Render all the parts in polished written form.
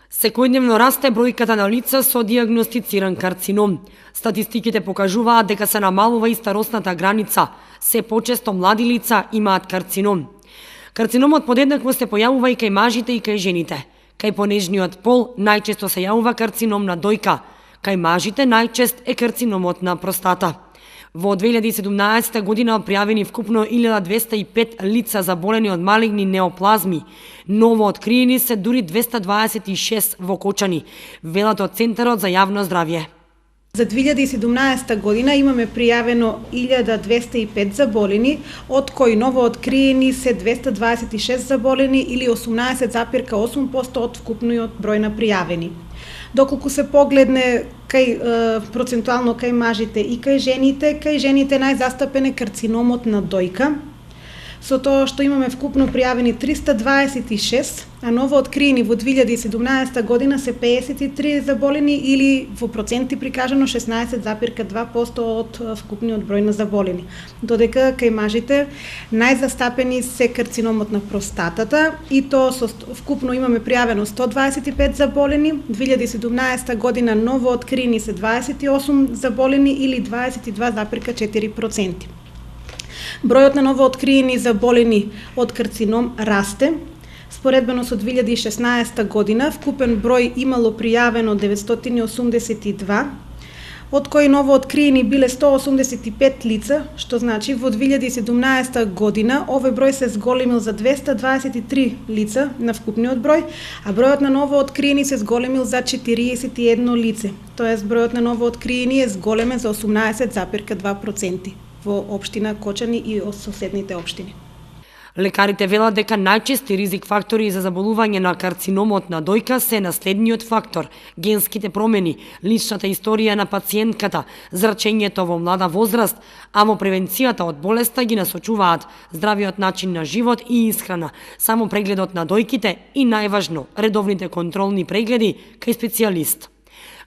Секојдневно расте бројката на лица со дијагностициран карцином. Статистиките покажуваат дека се намалува и старосната граница. Се почесто млади лица имаат карцином. Карциномот подеднакво се појавува и кај мажите и кај жените. Кај понежниот пол најчесто се јавува карцином на дојка. Кај мажите најчест е карциномот на простата. Во 2017 година пријавени вкупно 1205 лица заболени од малигни неоплазми. Ново откриени се дури 226 во Кочани, велат од Центарот за јавно здравје. За 2017 година имаме пријавено 1205 заболени, од кои ново откриени се 226 заболени или 18,8% од вкупниот број на пријавени. Доколку се погледне процентуално кај мажите и кај жените најзастапен е карциномот на дојка, со тоа што имаме вкупно пријавени 326, а ново откриени во 2017 година се 53 заболени или во проценти прикажано 16,2% од вкупниот број на заболени. Додека кај мажите најзастапени се карциномот на простатата и тоа со вкупно имаме пријавено 125 заболени, 2017 година ново откриени се 28 заболени или 22,4%. Бројот на ново откриени заболени од карцином расте. Споредбено со 2016 година вкупен број имало пријавено 982, од кои ново откриени биле 185 лица, што значи во 2017 година овој број се зголемил за 223 лица на вкупниот број, а бројот на ново откриени се зголемил за 41 лице, тоест бројот на ново откриени е зголемен за 18,2% во општина Кочани и соседните општини. Лекарите велат дека најчести ризик фактори за заболување на карциномот на дојка се наследниот фактор, генските промени, личната историја на пациентката, зрачењето во млада возраст, а во превенцијата од болеста ги насочуваат здравиот начин на живот и исхрана, само прегледот на дојките и најважно, редовните контролни прегледи кај специјалист.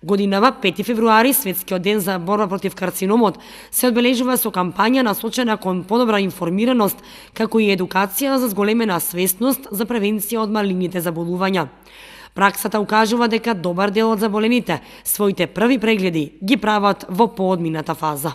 Годинава, 5 февруари, Светскиот ден за борба против карциномот, се одбележува со кампања насочена кон подобра информираност, како и едукација за зголемена свесност за превенција од малигните заболувања. Праксата укажува дека добар дел од заболените своите први прегледи ги прават во поодмината фаза.